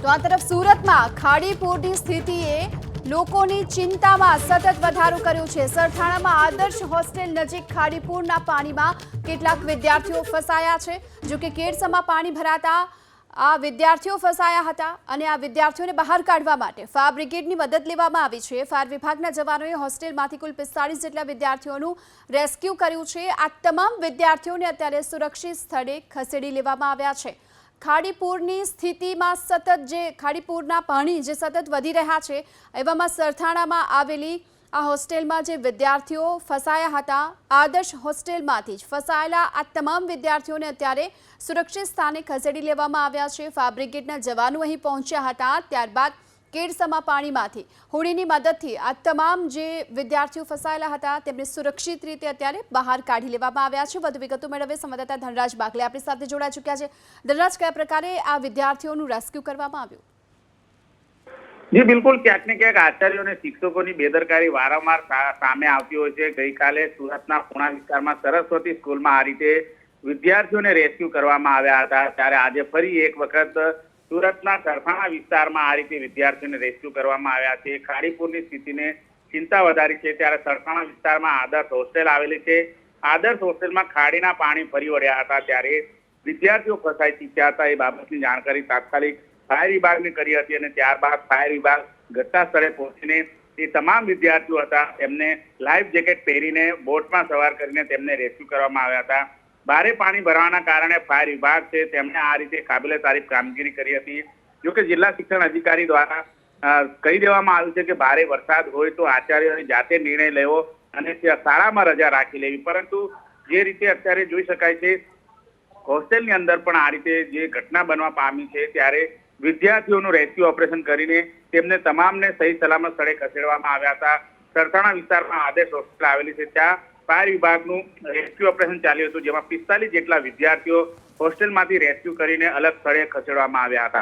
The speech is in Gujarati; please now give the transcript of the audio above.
તો આ તરફ સુરતમાં ખાડી પૂરની સ્થિતિએ લોકોની ચિંતામાં સતત વધારો કર્યો છે। સરથાણામાં આદર્શ હોસ્ટેલ નજીક ખાડીપુરના પાણીમાં કેટલાક વિદ્યાર્થીઓ ફસાયા છે। જો કે કેડસમાં પાણી ભરાતા આ વિદ્યાર્થીઓ ફસાયા હતા અને આ વિદ્યાર્થીઓને બહાર કાઢવા માટે ફાયર બ્રિગેડની મદદ લેવામાં આવી છે। ફાયર વિભાગના જવાનોએ હોસ્ટેલમાંથી કુલ 45 જેટલા વિદ્યાર્થીઓનું રેસ્ક્યુ કર્યું છે। આ તમામ વિદ્યાર્થીઓને અત્યારે સુરક્ષિત સ્થળે ખસેડી લેવામાં આવ્યા છે। ખાડીપુરની સ્થિતિમાં સતત જે ખાડીપુરના પાણી જે સતત વધી રહ્યા છે એવામાં સરથાણામાં આવેલી આ હોસ્ટેલમાં જે વિદ્યાર્થીઓ ફસાયા હતા આદર્શ હોસ્ટેલમાંથી જ ફસાયેલા આ તમામ વિદ્યાર્થીઓને અત્યારે સુરક્ષિત સ્થાને ખસેડી લેવામાં આવ્યા છે। ફાયર બ્રિગેડના જવાનો અહીં પહોંચ્યા હતા। ત્યારબાદ કેડસમાં પાણીમાંથી હોડીની મદદથી આ તમામ જે વિદ્યાર્થીઓ ફસાયેલા હતા તેમને સુરક્ષિત રીતે અત્યારે બહાર કાઢી લેવામાં આવ્યા છે। વધુ વિગતો મેળવે સંવાદદાતા ધનરાજ બાગલે આપણી સાથે જોડાઈ ચૂક્યા છે। ધનરાજ, કયા પ્રકારે આ વિદ્યાર્થીઓનું રેસ્ક્યુ કરવામાં આવ્યું? જી બિલકુલ, ક્યાંક ને ક્યાંક આચાર્યો અને શિક્ષકોની બેદરકારી વારંવાર સામે આવતી હોય છે। ગઈકાલે સુરતના પુણા વિસ્તારમાં સરસ્વતી સ્કૂલમાં આ રીતે વિદ્યાર્થીઓને રેસ્ક્યુ કરવામાં આવ્યા હતા, ત્યારે આજે ફરી એક વખત સુરતના સરથાણા વિસ્તારમાં આ રીતે વિદ્યાર્થીઓને રેસ્ક્યુ કરવામાં આવ્યા છે। ખાડીપુરની સ્થિતિને ચિંતા વધારી છે, ત્યારે સરથાણા વિસ્તારમાં આદર્શ હોસ્ટેલ આવેલી છે। આદર્શ હોસ્ટેલમાં ખાડીના પાણી ફરી વળ્યા હતા, ત્યારે વિદ્યાર્થીઓ ફસાઈ ચૂક્યા હતા। એ બાબતની જાણકારી તાત્કાલિક ફાયર વિભાગને કરી હતી અને ત્યારબાદ ફાયર વિભાગ ઘટના સ્થળે પહોંચીને એ તમામ વિદ્યાર્થીઓ હતા એમને લાઈફ જેકેટ પહેરીને બોટમાં સવાર કરીને તેમને રેસ્ક્યુ કરવામાં આવ્યા હતા। ભારે પાણી ભરવાના કારણે ફાયર વિભાગ છે તેમણે આ રીતે કાબિલે તારીફ કામગીરી કરી હતી। જોકે જિલ્લા શિક્ષણ અધિકારી દ્વારા કહી દેવામાં આવ્યું છે કે ભારે વરસાદ હોય તો આચાર્યોએ જાતે નિર્ણય લેવો અને શાળામાં રજા રાખી લેવી, પરંતુ જે રીતે અત્યારે જોઈ શકાય છે હોસ્ટેલની અંદર પણ આ રીતે જે ઘટના બનવા પામી છે, ત્યારે વિદ્યાર્થીઓનું રેસ્ક્યુ ઓપરેશન કરીને તેમને તમામને સહી સલામત સ્થળે ખસેડવામાં આવ્યા હતા। સરથાણા વિસ્તારમાં આદર્શ હોસ્ટેલ આવેલી છે, ત્યાં ફાયર વિભાગનું રેસ્ક્યુ ઓપરેશન ચાલ્યું હતું, જેમાં 45 જેટલા વિદ્યાર્થીઓ હોસ્ટેલમાંથી રેસ્ક્યુ કરીને અલગ સ્થળે ખસેડવામાં આવ્યા હતા।